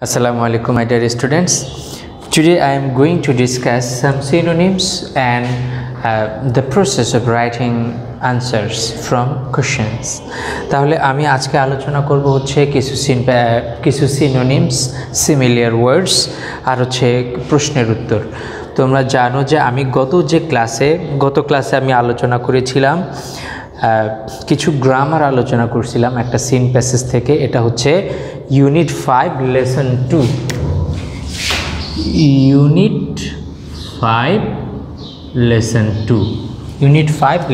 Assalamu alaikum, my dear students. Today I am going to discuss some synonyms and the process of writing answers from questions. তাহলে আমি আজকে আলোচনা করব হচ্ছে কিছু synonyms, similar words আর হচ্ছে প্রশ্নের উত্তর। তোমরা জানো যে আমি গত ক্লাসে আমি আলোচনা করেছিলাম কিছু গ্রামার আলোচনা করছিলাম একটা সিন প্যাসেজ থেকে। এটা হচ্ছে ইউনিট 5 লেসন 2 ইউনিট 5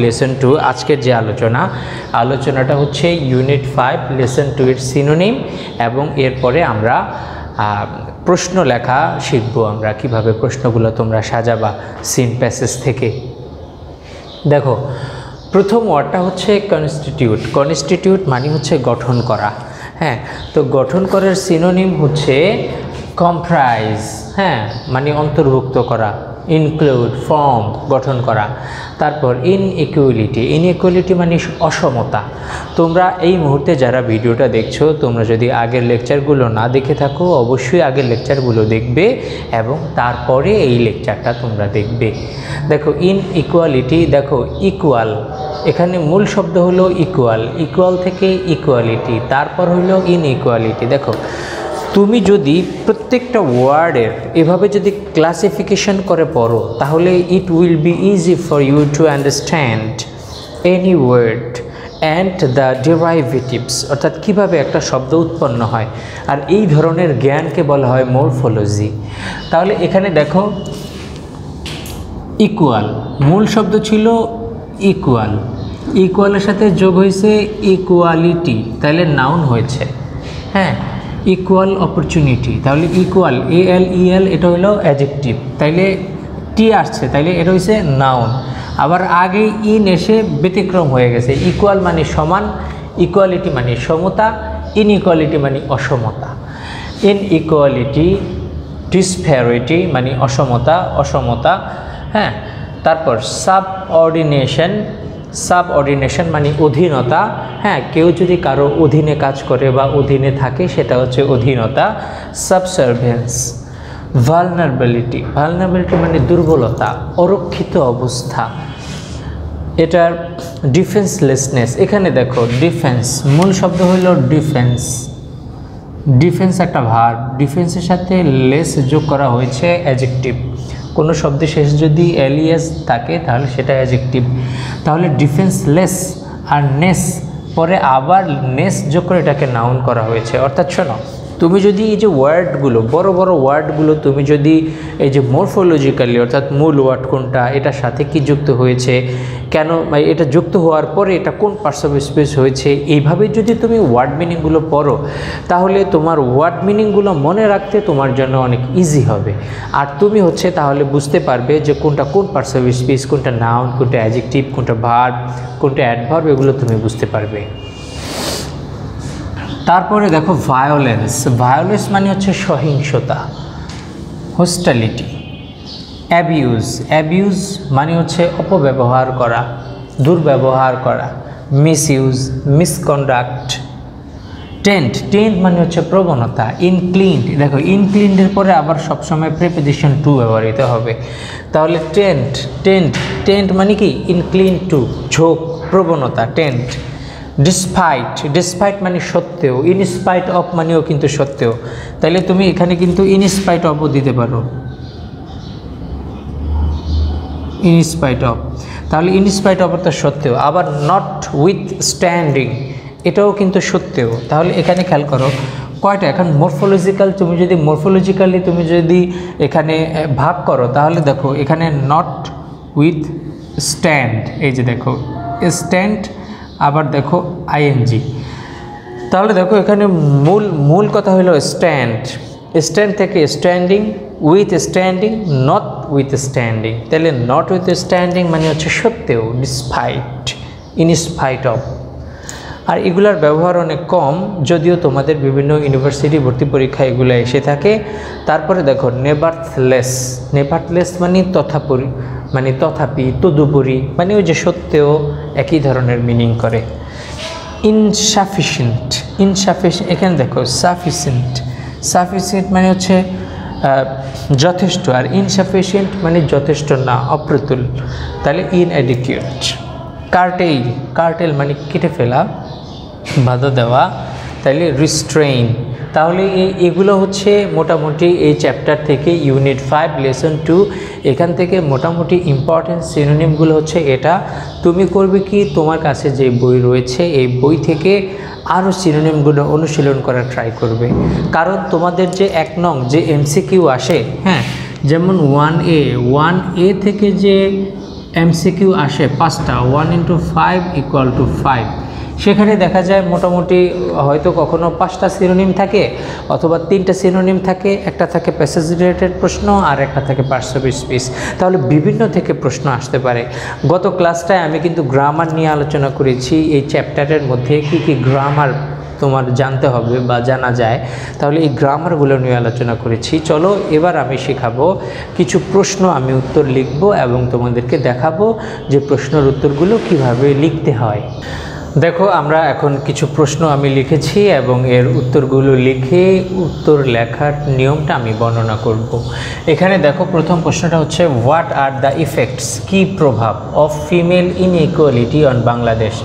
লেসন 2 আজকের যে আলোচনাটা হচ্ছে ইউনিট 5 লেসন 2 এর সিনোনিম এবং এরপরে আমরা প্রশ্ন লেখা শিখব। আমরা কিভাবে প্রশ্নগুলো তোমরা সাজাবা সিন প্যাসেজ থেকে। দেখো, প্রথম ওয়ার্ডটা হচ্ছে কনস্টিটিউট মানে হচ্ছে গঠন করা। হ্যাঁ, তো গঠন করার সিনোনিম হচ্ছে কম্প্রাইজ, হ্যাঁ মানে অন্তর্ভুক্ত করা, ইনক্লুড, ফর্ম, গঠন করা। তারপর ইনইকুয়ালিটি মানে অসমতা। তোমরা এই মুহূর্তে যারা ভিডিওটা দেখছো, তোমরা যদি আগের লেকচারগুলো না দেখে থাকো অবশ্যই আগের লেকচারগুলো দেখবে এবং তারপরে এই লেকচারটা তোমরা দেখবে। দেখো ইনইকুয়ালিটি, দেখো ইকুয়াল, এখানে মূল শব্দ হলো ইকুয়াল থেকে ইকুয়ালিটি, তারপর হলো ইনইকুয়ালিটি। দেখো, তুমি যদি প্রত্যেকটা ওয়ার্ডের এভাবে যদি ক্লাসিফিকেশন করে পড়ো তাহলে it will be easy for you to understand any word and the derivatives, অর্থাৎ কীভাবে একটা শব্দ উৎপন্ন হয়। আর এই ধরনের জ্ঞানকে বলা হয় মরফোলজি। তাহলে এখানে দেখো ইকুয়াল, মূল শব্দ ছিল ইকুয়ালের সাথে যোগ হয়েছে ইকুয়ালিটি, তাহলে নাউন হয়েছে। হ্যাঁ, ইকুয়াল অপরচুনিটি, তাহলে ইকুয়াল ALEL এটা হলো অ্যাডজেক্টিভ, তাইলে টি আসছে, তাইলে এটা হচ্ছে নাউন। আবার আগে ইন এসে ব্যতিক্রম হয়ে গেছে। ইকুয়াল মানে সমান, ইকুয়ালিটি মানে সমতা, ইনইকুয়ালিটি মানে অসমতা। ইনইকুয়ালিটি, ডিসপ্যারিটি মানে অসমতা। হ্যাঁ, তারপর সাবঅর্ডিনেশন মানে অধীনতা। হ্যাঁ, কেউ যদি কারো অধীনে কাজ করে বা অধীনে থাকে সেটা হচ্ছে অধীনতা। সাবসার্ভেন্স, ভালনারেবিলিটি মানে দুর্বলতা, অরক্ষিত অবস্থা। এটার ডিফেন্সলেসনেস, এখানে দেখো ডিফেন্স, মূল শব্দ হইল ডিফেন্স একটা ভার্ব, ডিফেন্সের সাথে লেস যোগ করা হয়েছে অ্যাডজেক্টিভ। কোনো শব্দের শেষ যদি এলিয়াস থাকে তাহলে সেটা অ্যাডজেক্টিভ। তাহলে ডিফেন্সলেস আর নেস পরে আবার নেস যোগ করে এটাকে নাউন করা হয়েছে। অর্থাৎ শোনো, তুমি যদি এই যে ওয়ার্ডগুলো বড় ওয়ার্ডগুলো তুমি যদি এই যে মরফোলজিক্যালি, অর্থাৎ মূল ওয়ার্ড কোনটা, এটার সাথে কি যুক্ত হয়েছে, কেন এটা যুক্ত হওয়ার পরে এটা কোন পার্টস অফ স্পিচ হয়েছে, এইভাবে যদি তুমি ওয়ার্ড মিনিংগুলো পড়ো তাহলে তোমার ওয়ার্ড মিনিংগুলো মনে রাখতে তোমার জন্য অনেক ইজি হবে। আর তুমি হচ্ছে তাহলে বুঝতে পারবে যে কোনটা কোন পার্টস অফ স্পিচ, কোনটা নাউন, কোনটা অ্যাডজেক্টিভ, কোনটা ভার্ব, কোনটা অ্যাডভার্ব, এগুলো তুমি বুঝতে পারবে। তারপরে দেখো ভায়োলেন্স মানে হচ্ছে সহিংসতা। হোস্টালিটি, অ্যাবিউজ মানে হচ্ছে অপব্যবহার করা, দুর্ব্যবহার করা। মিসকন্ডাক্ট। টেন্ট মানে হচ্ছে প্রবণতা। ইনক্লিনড, দেখো ইনক্লিনডের পরে আবার সবসময় প্রিপোজিশন টু ব্যবহৃত হবে। তাহলে টেন্ট মানে কি ইনক্লিন টু, ঝোঁক, প্রবণতা, টেন্ট। ডিসপাইট মানে সত্ত্বেও, ইনস্পাইট অফ মানেও কিন্তু সত্ত্বেও, তাইলে তুমি এখানে কিন্তু ইনস্পাইট অফও দিতে পারো, ইনস্পাইট অফ। তাহলে ইনস্পাইট অফ অর্থাৎ সত্ত্বেও। আবার নট উইথ স্ট্যান্ডিং, এটাও কিন্তু সত্ত্বেও। তাহলে এখানে খেয়াল করো কয়টা, এখন মরফোলজিক্যালি তুমি যদি এখানে ভাগ করো তাহলে দেখো এখানে নট উইথ স্ট্যান্ড, এই যে দেখো স্ট্যান্ড, আবার দেখো আইএনজি। তাহলে দেখো এখানে মূল কথা হলো স্ট্যান্ড থেকে standing, with standing, not with standing. তাহলে নট উইথ স্ট্যান্ডিং মানে হচ্ছে সত্ত্বেও, ডিসপাইট, ইনস্পাইট অফ। আর এগুলার ব্যবহার অনেক কম, যদিও তোমাদের বিভিন্ন ইউনিভার্সিটি ভর্তি পরীক্ষা এগুলো এসে থাকে। তারপরে দেখো নেভারথলেস মানে তথাপি, তদুপরি মানে ওই যে সত্ত্বেও, একই ধরনের মিনিং করে। ইনসাফিসিয়েন্ট, এখানে দেখো সাফিসিয়েন্ট, সাফিসিয়েন্ট মানে হচ্ছে যথেষ্ট, আর ইনসাফিসিয়েন্ট মানে যথেষ্ট না, অপ্রতুল, তাহলে ইনঅ্যাডিকুয়েট। কার্টেল মানে কেটে ফেলা, বাধা দেওয়া, তাহলে রিস্ট্রেইন। তাহলে এগুলো হচ্ছে মোটামুটি এই চ্যাপ্টার থেকে ইউনিট 5 লেসন 2, এখান থেকে মোটামুটি ইম্পর্টেন্ট সিনোনিমগুলো হচ্ছে এটা। তুমি করবে কি, তোমার কাছে যে বই রয়েছে এই বই থেকে আরও সিনোনিমগুলো অনুশীলন করার ট্রাই করবে, কারণ তোমাদের যে 1 নং যে এমসিকিউ আসে, হ্যাঁ, যেমন 1A থেকে যে এমসিকিউ আসে 5টা, 1 × 5 = 5, সেখানে দেখা যায় মোটামুটি হয়তো কখনো 5টা সিনোনিম থাকে অথবা 3টা সিনোনিম থাকে, একটা থাকে প্যাসেজ রিলেটেড প্রশ্ন আর একটা থাকে পার্টস অফ স্পিচ। তাহলে বিভিন্ন থেকে প্রশ্ন আসতে পারে। গত ক্লাসটায় আমি কিন্তু গ্রামার নিয়ে আলোচনা করেছি, এই চ্যাপ্টারের মধ্যে কি কি গ্রামার তোমার জানতে হবে বা জানা যায়, তাহলে এই গ্রামারগুলো নিয়ে আলোচনা করেছি। চলো এবার আমি শেখাবো কিছু প্রশ্ন, আমি উত্তর লিখব এবং তোমাদেরকে দেখাবো যে প্রশ্নের উত্তরগুলো কিভাবে লিখতে হয়। দেখো, আমরা এখন কিছু প্রশ্ন আমি লিখেছি এবং এর উত্তরগুলো লিখে উত্তর লেখার নিয়মটা আমি বর্ণনা করব। এখানে দেখো, প্রথম প্রশ্নটা হচ্ছে হোয়াট আর দ্য ইফেক্টস, কি প্রভাব of female inequality on Bangladesh,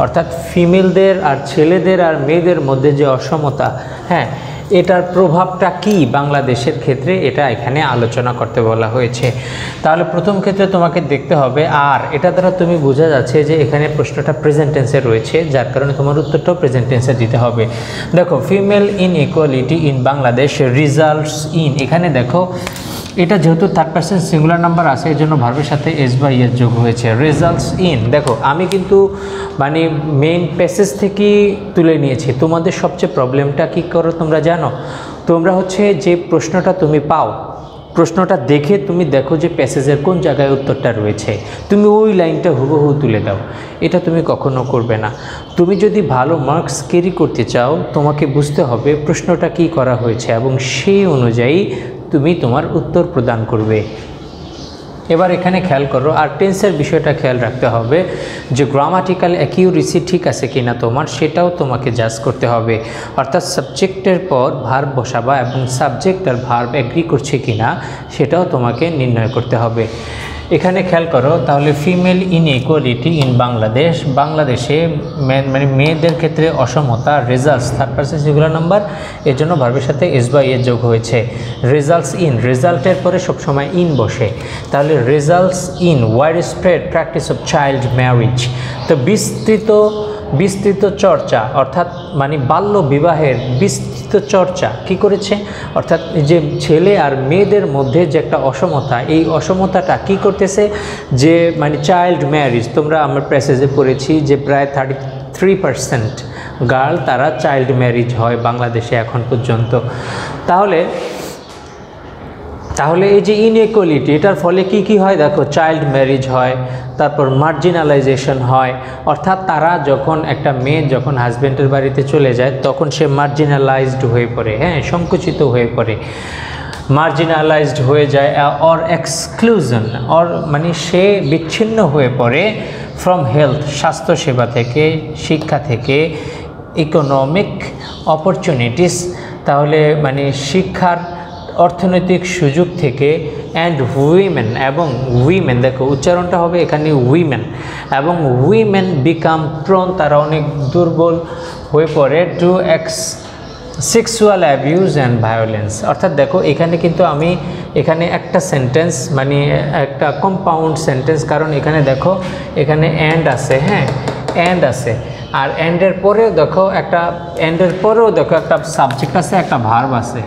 অর্থাৎ ফিমেলদের আর ছেলেদের আর মেয়েদের মধ্যে যে অসমতা, হ্যাঁ, এটার প্রভাবটা কি বাংলাদেশের ক্ষেত্রে, এটা এখানে আলোচনা করতে বলা হয়েছে। তাহলে প্রথম ক্ষেত্রে তোমাকে দেখতে হবে, আর এটা দ্বারা তুমি বোঝা যাচ্ছে যে এখানে প্রশ্নটা প্রেজেন্ট টেন্সে রয়েছে, যার কারণে তোমার উত্তরটাও প্রেজেন্ট টেন্সে দিতে হবে। দেখো, female inequality in Bangladesh results in, এখানে দেখো এটা যেহেতু থার্ড পারসন সিঙ্গুলার নাম্বার আছে, এর জন্য ভার্বের সাথে এস বা ইয়েস যোগ হয়েছে। রেজাল্টস ইন, দেখো আমি কিন্তু মানে মেইন প্যাসেজ থেকেই তুলে নিয়েছি। তোমাদের সবচেয়ে প্রবলেমটা কী করো তোমরা জানো? তোমরা হচ্ছে যে প্রশ্নটা তুমি পাও, প্রশ্নটা দেখে তুমি দেখো যে প্যাসেজের কোন জায়গায় উত্তরটা রয়েছে, তুমি ওই লাইনটা হুবহু তুলে দাও। এটা তুমি কখনো করবে না। তুমি যদি ভালো মার্কস ক্যারি করতে চাও, তোমাকে বুঝতে হবে প্রশ্নটা কি করা হয়েছে এবং সেই অনুযায়ী তুমি তোমার উত্তর প্রদান করবে। এবার এখানে খেয়াল করো, আর টেন্সের বিষয়টা খেয়াল রাখতে হবে যে গ্রামাটিক্যাল অ্যাকিউরেসি ঠিক আছে কিনা তোমার, সেটাও তোমাকে জাজ করতে হবে। অর্থাৎ সাবজেক্টের পর ভার্ব বসাবা এবং সাবজেক্ট আর ভার্ব এগ্রি করছে কিনা সেটাও তোমাকে নির্ণয় করতে হবে। এখানে খেয়াল করো, তাহলে ফিমেল ইনইকুয়ালিটি ইন বাংলাদেশ, বাংলাদেশে মানে মেয়েদের ক্ষেত্রে অসমতা, results third person singular number, এর জন্য ভার্বের সাথে এস বা ইয়েস যোগ হয়েছে। রেজাল্টস ইন, রেজাল্টের পরে সবসময় ইন বসে, তাহলে results in wide spread practice of child marriage, তো বিস্তৃত চর্চা, অর্থাৎ মানে বাল্য বিবাহের বিস্তৃত চর্চা কি করেছে, অর্থাৎ যে ছেলে আর মেয়েদের মধ্যে যে একটা অসমতা, এই অসমতাটা কি করতেছে, যে মানে চাইল্ড ম্যারেজ, তোমরা আমরা প্যাসেজে পড়েছি যে প্রায় 33% গার্ল তারা চাইল্ড ম্যারেজ হয় বাংলাদেশে এখন পর্যন্ত। তাহলে এই যে ইনইকুয়ালিটি, এটার ফলে কি হয় দেখো, চাইল্ড ম্যারেজ হয়, তারপর মার্জিনালাইজেশন হয়, অর্থাৎ তারা যখন একটা মেয়ে যখন হাজব্যান্ডের বাড়িতে চলে যায় তখন সে মার্জিনালাইজড হয়ে পড়ে, হ্যাঁ, সংকুচিত হয়ে পড়ে, মার্জিনালাইজড হয়ে যায়, অর এক্সক্লুশন, অর মানে সে বিচ্ছিন্ন হয়ে পড়ে ফ্রম হেলথ, স্বাস্থ্যসেবা থেকে, শিক্ষা থেকে, ইকোনমিক অপরচুনিটিস, তাহলে মানে শিক্ষার অর্থনৈতিক সুযোগ থেকে, অ্যান্ড উইমেন, এবং উইমেন, দেখো উচ্চারণটা হবে এখানে উইমেন, এবং উইমেন বিকাম প্রোন, তারা অনেক দুর্বল হয়ে পড়ে, to sexual abuse and violence. অর্থাৎ দেখো এখানে কিন্তু আমি এখানে একটা সেন্টেন্স মানে একটা কম্পাউন্ড সেন্টেন্স, কারণ এখানে দেখো এখানে অ্যান্ড আছে, হ্যাঁ অ্যান্ড আছে, আর অ্যান্ডের পরেও দেখো একটা সাবজেক্ট আছে, একটা ভার্ব আছে,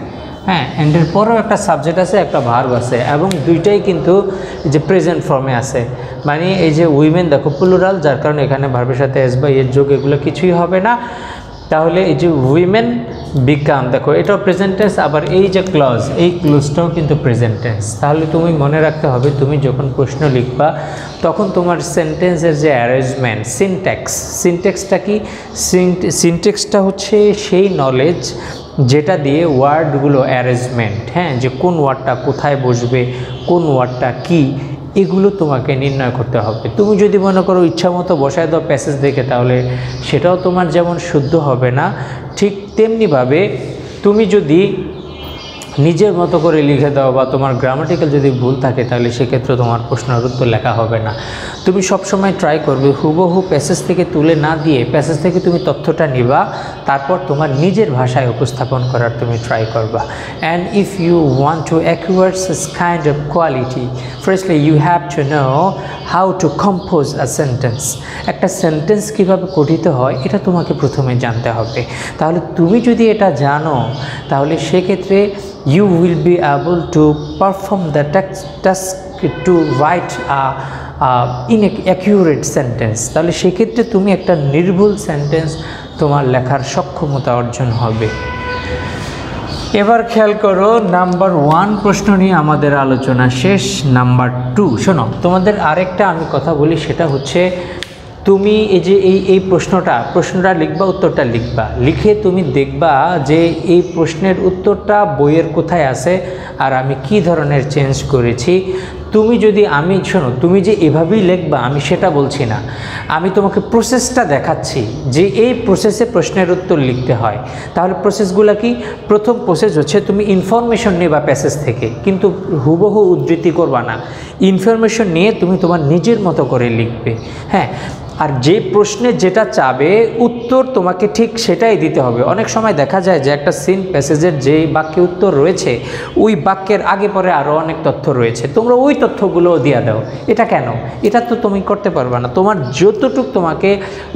হ্যাঁ অ্যান্ডের পরেও একটা সাবজেক্ট আছে, একটা ভার্ব আছে, এবং দুইটাই কিন্তু যে প্রেজেন্ট ফর্মে আছে। মানে এই যে উইমেন দেখো প্লুরাল, যার কারণে এখানে ভার্বের সাথে এস বা এর যোগ এগুলো কিছুই হবে না। তাহলে এই যে উইমেন বিকাম, দেখো এটাও প্রেজেন্ট টেন্স, আবার এই যে ক্লজ, এই ক্লজটাও কিন্তু প্রেজেন্ট টেন্স। তাহলে তুমি মনে রাখতে হবে, তুমি যখন প্রশ্ন লিখবা তখন তোমার সেন্টেন্সের যে অ্যারেঞ্জমেন্ট, সিনট্যাক্সটা কি, সিনট্যাক্সটা হচ্ছে সেই নলেজ যেটা দিয়ে ওয়ার্ডগুলো অ্যারেঞ্জমেন্ট, হ্যাঁ, যে কোন ওয়ার্ডটা কোথায় বসবে, কোন ওয়ার্ডটা কি, এগুলো তোমাকে নির্ণয় করতে হবে। তুমি যদি মনে করো ইচ্ছা মতো বসায় দাও প্যাসেজ দেখে, তাহলে সেটাও তোমার যেমন শুদ্ধ হবে না, ঠিক তেমনিভাবে তুমি যদি নিজের মতো করে লিখে দাও বা তোমার গ্রামাটিক্যাল যদি ভুল থাকে তাহলে সেক্ষেত্রে তোমার প্রশ্নের উত্তর লেখা হবে না। তুমি সবসময় ট্রাই করবে হুবহু প্যাসেজ থেকে তুলে না দিয়ে প্যাসেজ থেকে তুমি তথ্যটা নিবা, তারপর তোমার নিজের ভাষায় উপস্থাপন করার তুমি ট্রাই করবা। And if you want to acquire such kind of quality, firstly you have to know how to compose a sentence. একটা সেন্টেন্স কীভাবে গঠিত হয় এটা তোমাকে প্রথমে জানতে হবে। তাহলে তুমি যদি এটা জানো তাহলে সেক্ষেত্রে you will be able to perform the task to write in an accurate sentence। তাহলে সেক্ষেত্রে তুমি একটা নির্ভুল সেন্টেন্স তোমার লেখার সক্ষমতা অর্জন হবে। এবার খেয়াল করো, নাম্বার 1 প্রশ্ন নিয়ে আমাদের আলোচনা শেষ। নাম্বার 2 শোনো, তোমাদের আরেকটা আমি কথা বলি, সেটা হচ্ছে তুমি এই যে এই প্রশ্নটা লিখবা, উত্তরটা লিখবা, লিখে তুমি দেখবা যে এই প্রশ্নের উত্তরটা বইয়ের কোথায় আছে আর আমি কি ধরনের চেঞ্জ করেছি। তুমি যদি শোনো, তুমি যে এভাবেই লিখবা আমি সেটা বলছি না, আমি তোমাকে প্রসেসটা দেখাচ্ছি যে এই প্রসেসে প্রশ্নের উত্তর লিখতে হয়। তাহলে প্রসেসগুলো কি? প্রথম প্রসেস হচ্ছে তুমি ইনফরমেশন নেবা প্যাসেজ থেকে, কিন্তু হুবহু উদ্ধৃতি করবা না, ইনফরমেশন নিয়ে তুমি তোমার নিজের মতো করে লিখবে। হ্যাঁ, আর যে প্রশ্নে যেটা চাবে উত্তর তোমাকে ঠিক সেটাই দিতে হবে। অনেক সময় দেখা যায় যে একটা সিন প্যাসেজের যে বাক্যে উত্তর রয়েছে ওই বাক্যের আগে পরে আরও অনেক তথ্য রয়েছে, তোমরা ওই তথ্যগুলোও দিয়ে দাও। এটা কেন? এটা তো তুমি করতে পারবে না। তোমার যতটুক তোমাকে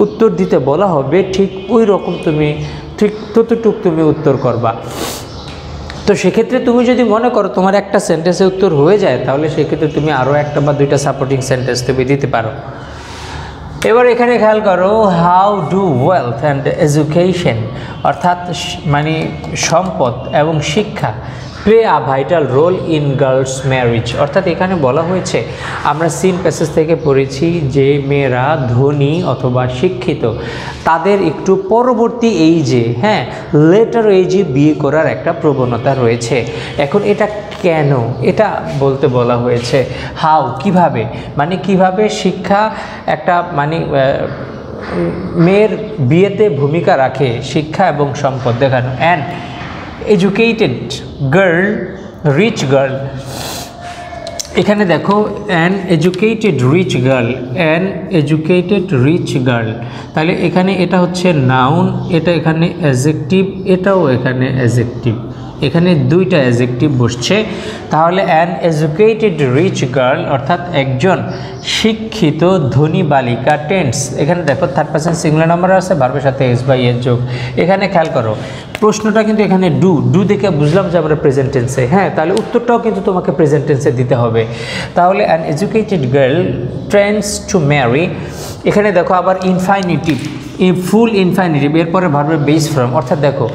উত্তর দিতে বলা হবে ঠিক ওই রকম তুমি ঠিক ততটুক তুমি উত্তর করবা। তো সেক্ষেত্রে তুমি যদি মনে করো তোমার একটা সেন্টেন্সে উত্তর হয়ে যায় তাহলে সেক্ষেত্রে তুমি আরও একটা বা দুইটা সাপোর্টিং সেন্টেন্স তুমি দিতে পারো। এবার এখানে খেয়াল করো, how do wealth and education, অর্থাৎ মানে সম্পদ এবং শিক্ষা play a vital role in girls marriage. অর্থাৎ এখানে বলা হয়েছে, আমরা সিন প্যাসেজ থেকে পড়েছি যে মেয়েরা ধনী অথবা শিক্ষিত তাদের একটু পরবর্তী এইজে, হ্যাঁ লেটার এইজে বিয়ে করার একটা প্রবণতা রয়েছে। এখন এটা কেন এটা বলতে বলা হয়েছে, হাউ কিভাবে, মানে কিভাবে শিক্ষা একটা মানে মেয়ের বিয়েতে ভূমিকা রাখে, শিক্ষা এবং সম্পদ দেখানো। And educated girl, rich girl, এখানে দেখো an educated rich girl, an educated rich girl, তাহলে এখানে এটা হচ্ছে নাউন, এটা এখানে অ্যাডজেক্টিভ, এটাও এখানে অ্যাডজেক্টিভ, এখানে দুইটা অ্যাডজেক্টিভ বসছে। তাহলে অ্যান এডুকেটেড রিচ গার্ল অর্থাৎ একজন শিক্ষিত ধনী বালিকা। টেন্স এখানে দেখো থার্ড পারসন সিঙ্গুলার নাম্বার আছে, ভার্বের সাথে এস বা এর যোগ। এখানে খেয়াল করো প্রশ্নটা কিন্তু এখানে ডু দেখে বুঝলাম যে আমরা প্রেজেন্ট টেন্সে, হ্যাঁ তাহলে উত্তরটাও কিন্তু তোমাকে প্রেজেন্ট টেন্সে দিতে হবে। তাহলে an educated girl trends to marry, এখানে দেখো আবার ইনফাইনিটিভ, ফুল ইনফাইনিটিভ, এরপরে ভার্বের বেস ফর্ম। অর্থাৎ দেখো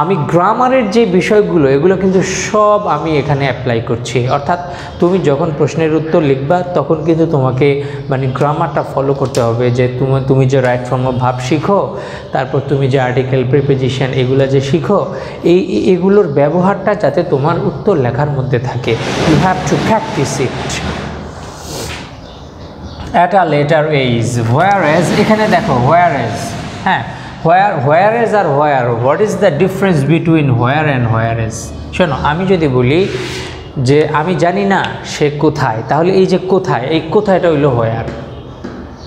আমি গ্রামারের যে বিষয়গুলো এগুলো কিন্তু সব আমি এখানে অ্যাপ্লাই করছি। অর্থাৎ তুমি যখন প্রশ্নের উত্তর লিখবা তখন কিন্তু তোমাকে মানে গ্রামারটা ফলো করতে হবে, যে তুমি যে রাইট ফর্ম অফ ভার্ব শিখো, তারপর তুমি যে আর্টিকেল প্রিপোজিশন এগুলো যে শিখো, এগুলোর ব্যবহারটা যাতে তোমার উত্তর লেখার মধ্যে থাকে। You have to practise it at a later age। whereas এখানে দেখো whereas, হ্যাঁ whereas R where, what is the difference between where and whereas? শোনো, আমি যদি বলি যে আমি জানি না সে কোথায়, তাহলে এই যে কোথায়, এই কোথায়টা হইলো where,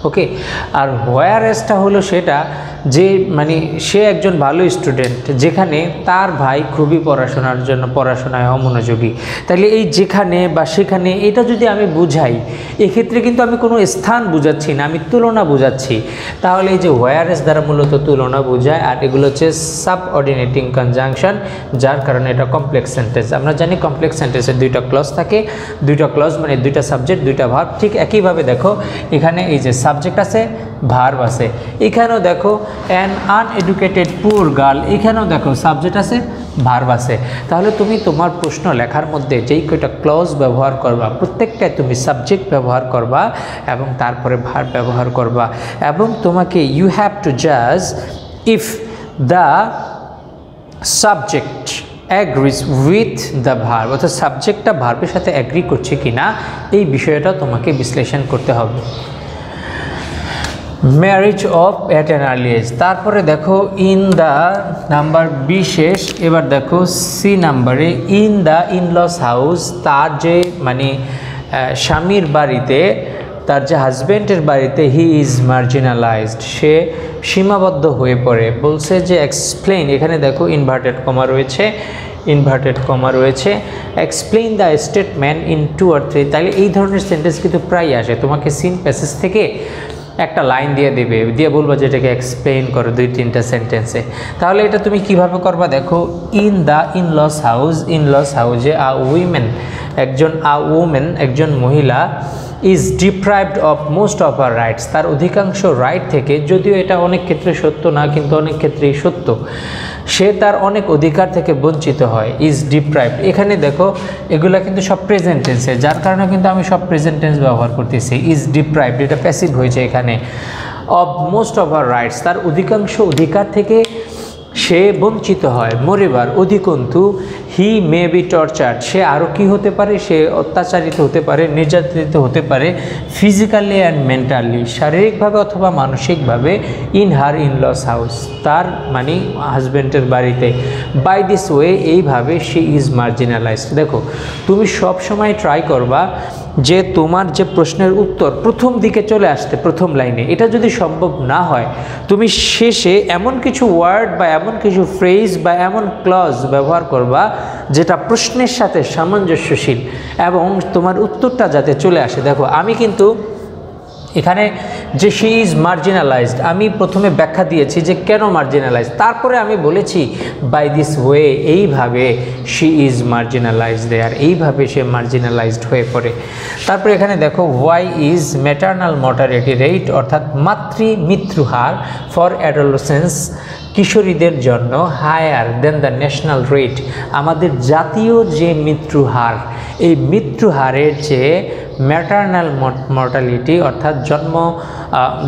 ওকে। আর whereasটা হলো সেটা যে মানে সে একজন ভালো স্টুডেন্ট, যেখানে তার ভাই খুবই পড়াশোনায় অমনোযোগী। তাহলে এই যেখানে বা সেখানে এটা যদি আমি বুঝাই, এক্ষেত্রে কিন্তু আমি কোনো স্থান বুঝাচ্ছি না, আমি তুলনা বুঝাচ্ছি। তাহলে এই যে whereas দ্বারা মূলত তুলনা বোঝায়, আর এগুলো হচ্ছে সাবঅর্ডিনেটিং কনজাংশন, যার কারণে এটা কমপ্লেক্স সেন্টেন্স। আমরা জানি কমপ্লেক্স সেন্টেন্সের দুইটা ক্লজ থাকে, দুইটা ক্লজ মানে দুইটা সাবজেক্ট দুইটা ভার্ব। ঠিক একইভাবে দেখো এখানে এই যে সাবজেক্ট আছে, ভার্ব আছে, এখানেও দেখো অ্যান আনএডুকেটেড পুয়ার গার্ল, এখানেও দেখো সাবজেক্ট আছে, ভার্ব আছে। তাহলে তুমি তোমার প্রশ্ন লেখার মধ্যে যেই কয়টা ক্লজ ব্যবহার করবা প্রত্যেকটায় তুমি সাবজেক্ট ব্যবহার করবা এবং তারপরে ভার্ব ব্যবহার করবা। এবং তোমাকে ইউ হ্যাভ টু জাজ if the subject agrees with the verb, অর্থাৎ সাবজেক্টটা ভার্বের সাথে অ্যাগ্রি করছে কিনা এই বিষয়টা তোমাকে বিশ্লেষণ করতে হবে। Marriage of at an early age. তারপরে দেখো ইন দ্য নাম্বার বি শেষ, এবার দেখো সি নাম্বারে ইন দ্য ইনলস হাউস, তার যে মানে স্বামীর বাড়িতে, তার যে হাজব্যান্ডের বাড়িতে হি ইজ মার্জিনালাইজড, সে সীমাবদ্ধ হয়ে পড়ে। বলছে যে এক্সপ্লেইন, এখানে দেখো ইনভার্টেড কমা রয়েছে, explain the statement in 2 or 3। তাহলে এই ধরনের সেন্টেন্স কিন্তু প্রায় আসে, তোমাকে সিন প্যাসেজ থেকে একটা লাইন দিয়ে দেবে, দিয়ে বলবো যে এটাকে এক্সপ্লেইন করো 2-3টা সেন্টেন্সে। তাহলে এটা তুমি কিভাবে করবা দেখো, in the in-laws house, in-laws হাউসে একজন মহিলা is deprived of most of her rights, তার অধিকাংশ রাইট থেকে, যদিও এটা অনেক ক্ষেত্রে সত্য না কিন্তু অনেক ক্ষেত্রেই সত্য, সে তার অনেক অধিকার থেকে বঞ্চিত হয়। ইজ ডিপ্রাইভড, এখানে দেখো এগুলা কিন্তু সব প্রেজেন্ট টেন্সে, যার কারণে কিন্তু আমি সব প্রেজেন্ট টেন্স ব্যবহার করতেছি। ইজ ডিপ্রাইভড এটা প্যাসিভ হয়েছে এখানে। Of most of her rights, তার অধিকাংশ অধিকার থেকে সে বঞ্চিত হয়। মরিবার অধিকন্তু হি মে বি টর্চার্ড, সে আরও কী হতে পারে, সে অত্যাচারিত হতে পারে, নির্যাতিত হতে পারে, ফিজিক্যালি অ্যান্ড মেন্টালি, শারীরিকভাবে অথবা মানসিকভাবে, ইন হার ইনলস হাউস, তার মানে হাজব্যান্ডের বাড়িতে। বাই দিস ওয়ে, এইভাবে শি ইজ মার্জিনালাইজড। দেখো তুমি সব সময় ট্রাই করবা যে তোমার যে প্রশ্নের উত্তর প্রথম দিকে চলে আসতে, প্রথম লাইনে। এটা যদি সম্ভব না হয়, তুমি শেষে এমন কিছু ওয়ার্ড বা এমন কিছু ফ্রেজ বা এমন ক্লজ ব্যবহার করবা যেটা প্রশ্নের সাথে সামঞ্জস্যশীল এবং তোমার উত্তরটা যাতে চলে আসে। দেখো আমি কিন্তু এখানে যে শি ইজ মার্জিনালাইজড, আমি প্রথমে ব্যাখ্যা দিয়েছি যে কেন মার্জিনালাইজড, তারপরে আমি বলেছি বাই দিস ওয়ে, এইভাবে শি ইজ মার্জিনালাইজড দেয়ার, এইভাবে সে মার্জিনালাইজড হয়ে পড়ে। তারপরে এখানে দেখো why is maternal mortality rate, অর্থাৎ মৃত্যুহার ফর অ্যাডোলেসেন্স, কিশোরীদের জন্য higher than the national rate, আমাদের জাতীয় যে মৃত্যুহার, এই মৃত্যুহারের চেয়ে ম্যাটার্নাল মর্টালিটি অর্থাৎ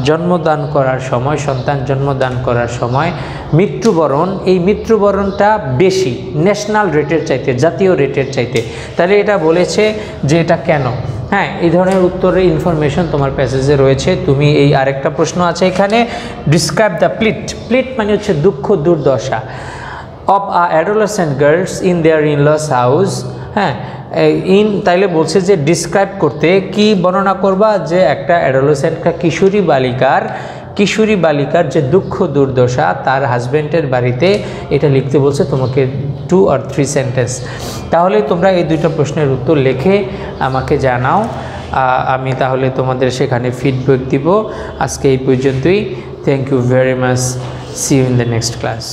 জন্মদান করার সময়, সন্তান জন্মদান করার সময় মৃত্যুবরণ, এই মৃত্যুবরণটা বেশি ন্যাশনাল রেটের চাইতে, জাতীয় রেটের চাইতে। তাহলে এটা বলেছে যে এটা কেন। হ্যাঁ, এই ধরনের উত্তরের ইনফরমেশন তোমার প্যাসেজে রয়েছে। তুমি এই আরেকটা প্রশ্ন আছে এখানে, ডিসক্রাইব দ্য প্লিট মানে হচ্ছে দুঃখ দুর্দশা of adolescent girls in their in-laws house. হ্যাঁ, তাইলে বলছে যে ডিসক্রাইব করতে কি বর্ণনা করবা, যে একটা অ্যাডোলেসেন্ট কিশোরী বালিকার যে দুঃখ দুর্দশা তার হাজব্যান্ডের বাড়িতে, এটা লিখতে বলছে তোমাকে 2 or 3 সেন্টেন্স। তাহলে তোমরা এই 2টা প্রশ্নের উত্তর লিখে আমাকে জানাও, আমি তাহলে তোমাদের সেখানে ফিডব্যাক দিব। আজকে এই পর্যন্তই। Thank you very much, see you in the next class.